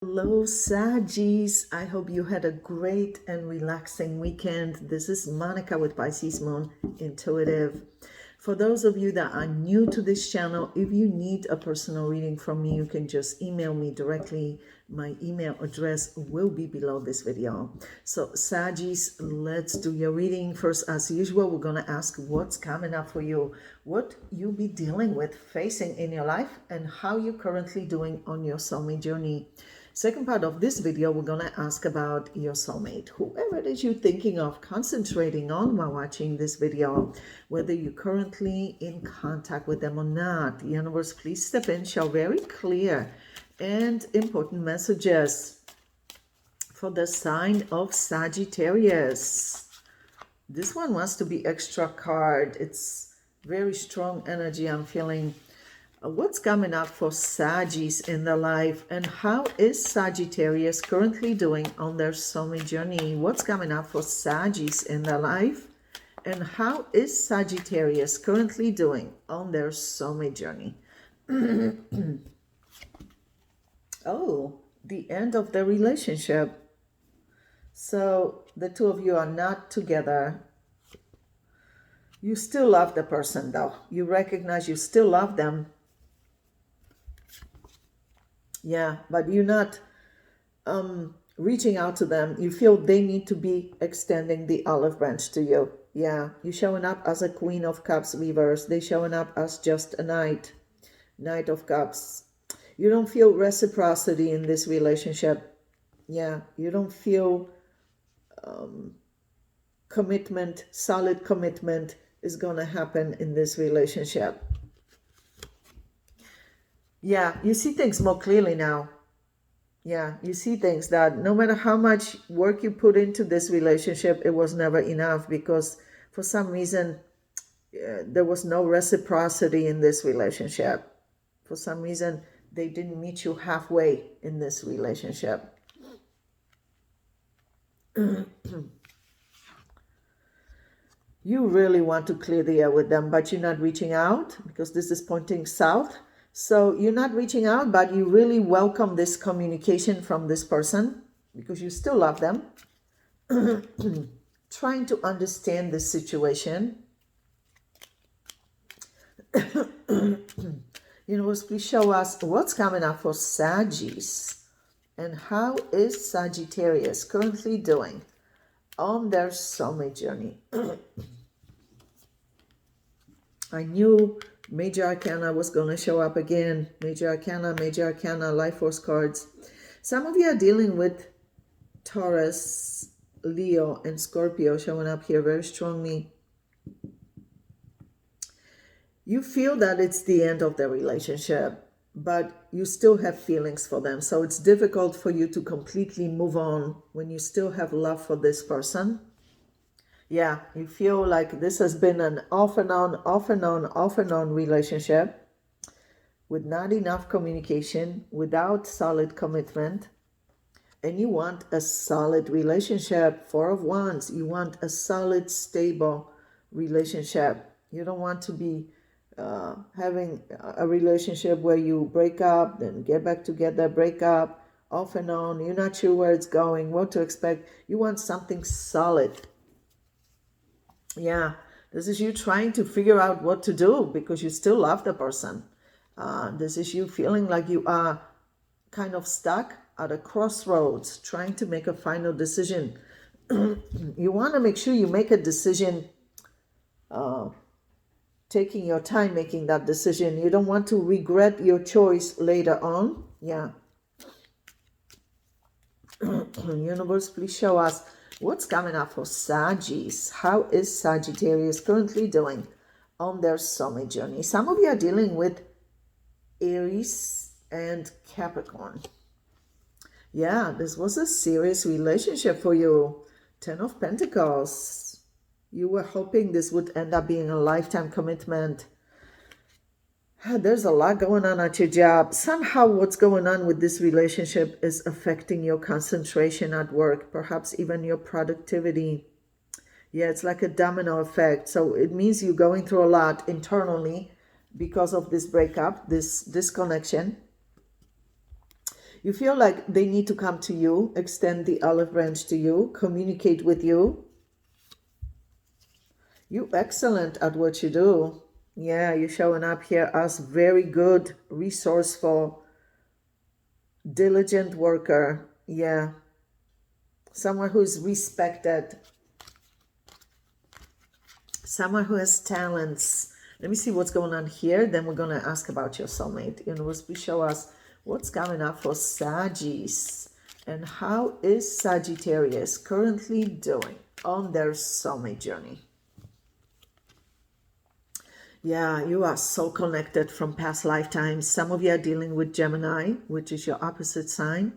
Hello, Sagis. I hope you had a great and relaxing weekend. This is Monica with Pisces Moon Intuitive. For those of you that are new to this channel, if you need a personal reading from me, you can just email me directly. My email address will be below this video. So, Sagis, let's do your reading. First, as usual, we're going to ask what's coming up for you, what you'll be dealing with, facing in your life, and how you're currently doing on your soulmate journey. Second part of this video, we're going to ask about your soulmate, whoever it is you're thinking of concentrating on while watching this video, whether you're currently in contact with them or not. The universe, please step in, show very clear and important messages for the sign of Sagittarius. This one wants to be extra card. It's very strong energy I'm feeling. What's coming up for Sagittarius in their life, and how is Sagittarius currently doing on their soulmate journey? What's coming up for Sagittarius in their life, and how is Sagittarius currently doing on their soulmate journey? Oh, the end of the relationship. So the two of you are not together. You still love the person though. You recognize you still love them. Yeah, but you're not reaching out to them. You feel they need to be extending the olive branch to you. Yeah, you're showing up as a Queen of Cups reverse. They're showing up as just a Knight of Cups. You don't feel reciprocity in this relationship. Yeah, you don't feel commitment, solid commitment is going to happen in this relationship. Yeah, you see things more clearly now. Yeah, you see things that no matter how much work you put into this relationship, it was never enough because for some reason there was no reciprocity in this relationship. For some reason, they didn't meet you halfway in this relationship. You really want to clear the air with them, but you're not reaching out because this is pointing south. So you're not reaching out, but you really welcome this communication from this person because you still love them. Trying to understand this situation. Universe, please show us what's coming up for Sagittarius and how is Sagittarius currently doing on their soulmate journey. I knew Major Arcana was going to show up again. Major Arcana, Life Force cards. Some of you are dealing with Taurus, Leo, and Scorpio showing up here very strongly. You feel that it's the end of the relationship, but you still have feelings for them. So it's difficult for you to completely move on when you still have love for this person. Yeah, you feel like this has been an off and on relationship with not enough communication, without solid commitment. And you want a solid relationship. Four of Wands. You want a solid, stable relationship. You don't want to be having a relationship where you break up, then get back together, break up, off and on. You're not sure where it's going, what to expect. You want something solid. Yeah, this is you trying to figure out what to do because you still love the person. This is you feeling like you are kind of stuck at a crossroads, trying to make a final decision. You want to make sure you make a decision, taking your time making that decision. You don't want to regret your choice later on. Yeah. Universe, please show us what's coming up for Sagittarius. How is Sagittarius currently doing on their soulmate journey? Some of you are dealing with Aries and Capricorn. Yeah, this was a serious relationship for you. 10 of Pentacles. You were hoping this would end up being a lifetime commitment. There's a lot going on at your job. Somehow what's going on with this relationship is affecting your concentration at work, perhaps even your productivity. Yeah, it's like a domino effect. So it means you're going through a lot internally because of this breakup, this disconnection. You feel like they need to come to you, extend the olive branch to you, communicate with you. You're excellent at what you do. Yeah, you're showing up here as very good, resourceful, diligent worker. Yeah, someone who's respected, someone who has talents. Let me see what's going on here. Then we're going to ask about your soulmate. Universe, please show us what's coming up for Saggies. And how is Sagittarius currently doing on their soulmate journey? Yeah, you are so connected from past lifetimes. Some of you are dealing with Gemini, which is your opposite sign.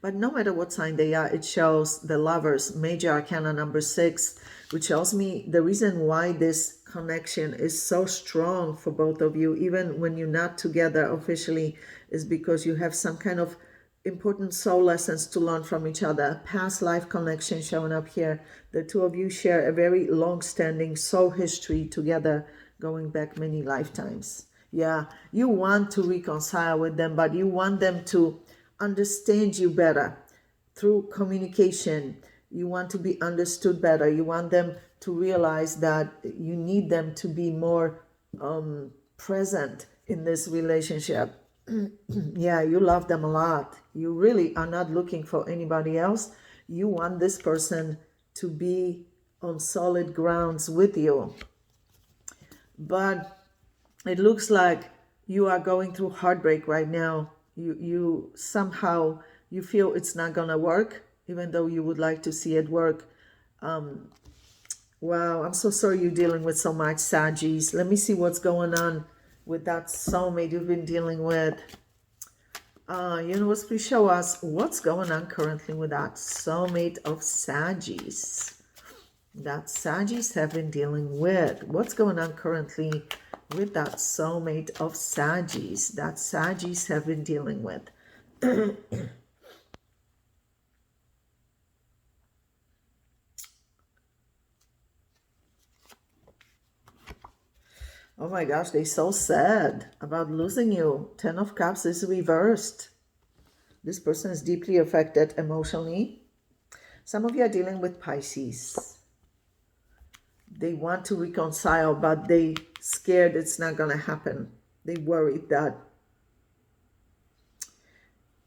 But no matter what sign they are, it shows the Lovers, Major Arcana number 6, which shows me the reason why this connection is so strong for both of you, even when you're not together officially, is because you have some kind of important soul lessons to learn from each other. Past life connection showing up here. The two of you share a very long-standing soul history together, going back many lifetimes. Yeah, you want to reconcile with them, but you want them to understand you better through communication. You want to be understood better. You want them to realize that you need them to be more present in this relationship. Yeah, you love them a lot. You really are not looking for anybody else. You want this person to be on solid grounds with you. But it looks like you are going through heartbreak right now. You somehow you feel it's not gonna work, even though you would like to see it work. Wow, I'm so sorry you're dealing with so much, Saggies. Let me see what's going on with that soulmate you've been dealing with. Universe, please show us what's going on currently with that soulmate of Saggies. That Saggies have been dealing with. What's going on currently with that soulmate of Saggies that Saggies have been dealing with? Oh my gosh, they're so sad about losing you. 10 of Cups is reversed. This person is deeply affected emotionally. Some of you are dealing with Pisces. They want to reconcile, but they scared it's not going to happen. They worried that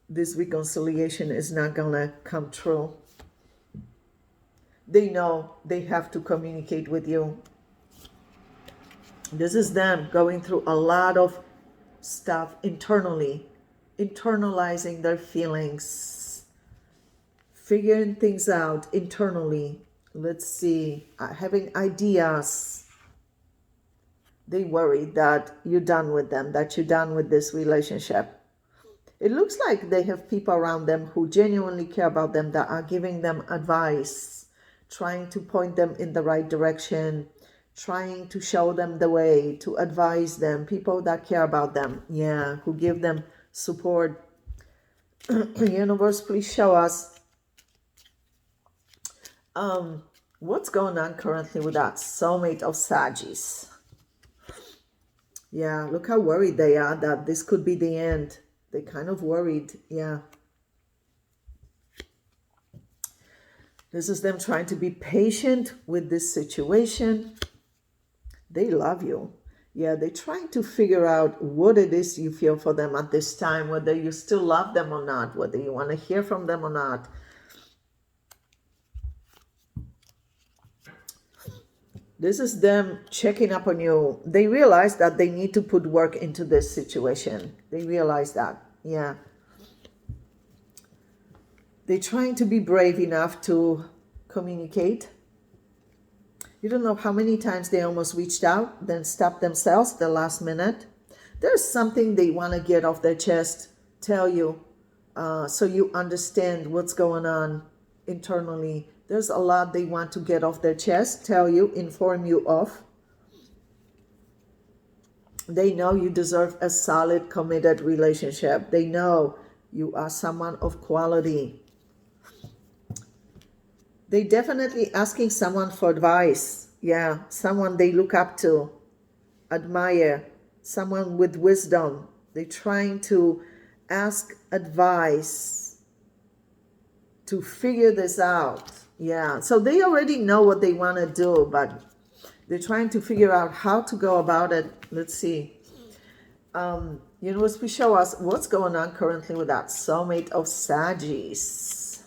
this reconciliation is not going to come true. They know they have to communicate with you. This is them going through a lot of stuff internally, internalizing their feelings, figuring things out internally. Let's see, having ideas. They worry that you're done with them, that you're done with this relationship. It looks like they have people around them who genuinely care about them, that are giving them advice, trying to point them in the right direction, trying to show them the way, to advise them, people that care about them, yeah, who give them support. Universe, please show us what's going on currently with that soulmate of Saggies. Yeah, look how worried they are that this could be the end. They're kind of worried, yeah. This is them trying to be patient with this situation. They love you. Yeah, they're trying to figure out what it is you feel for them at this time, whether you still love them or not, whether you want to hear from them or not. This is them checking up on you. They realize that they need to put work into this situation. They realize that, yeah. They're trying to be brave enough to communicate. You don't know how many times they almost reached out, then stopped themselves the last minute. There's something they want to get off their chest, tell you, so you understand what's going on internally. There's a lot they want to get off their chest, tell you, inform you of. They know you deserve a solid, committed relationship. They know you are someone of quality. They definitely asking someone for advice. Yeah, someone they look up to, admire, someone with wisdom. They're trying to ask advice to figure this out. Yeah, so they already know what they want to do, but they're trying to figure out how to go about it. Let's see. Universe, please show us what's going on currently with that soulmate of Sagittarius.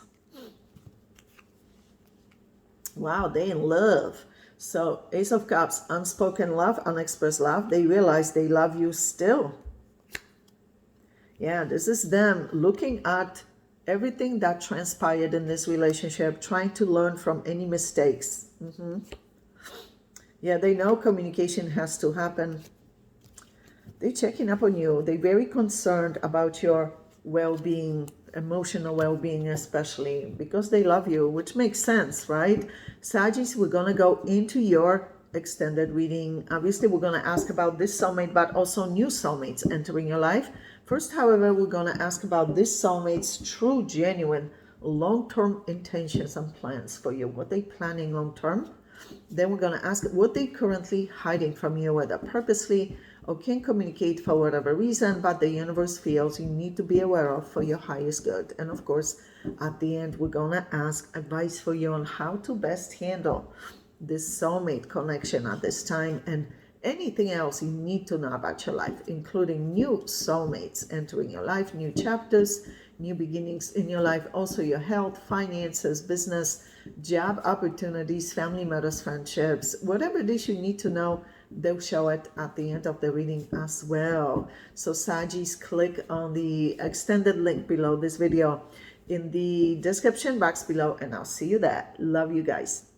Wow, they in love. So Ace of Cups, unspoken love, unexpressed love. They realize they love you still. Yeah, this is them looking at everything that transpired in this relationship, trying to learn from any mistakes. Yeah, they know communication has to happen. They're checking up on you. They're very concerned about your well-being, emotional well-being especially, because they love you, which makes sense, right? Sagittarius, we're going to go into your extended reading. Obviously, we're going to ask about this soulmate, but also new soulmates entering your life. First, however, we're going to ask about this soulmate's true, genuine, long-term intentions and plans for you. What they planning long-term? Then we're going to ask what they currently hiding from you, whether purposely or can't communicate for whatever reason, but the universe feels you need to be aware of for your highest good. And of course, at the end, we're going to ask advice for you on how to best handle this soulmate connection at this time and anything else you need to know about your life, including new soulmates entering your life, new chapters, new beginnings in your life, also your health, finances, business, job opportunities, family matters, friendships, whatever it is you need to know, they'll show it at the end of the reading as well. So Sagittarius, click on the extended link below this video in the description box below, and I'll see you there. Love you guys.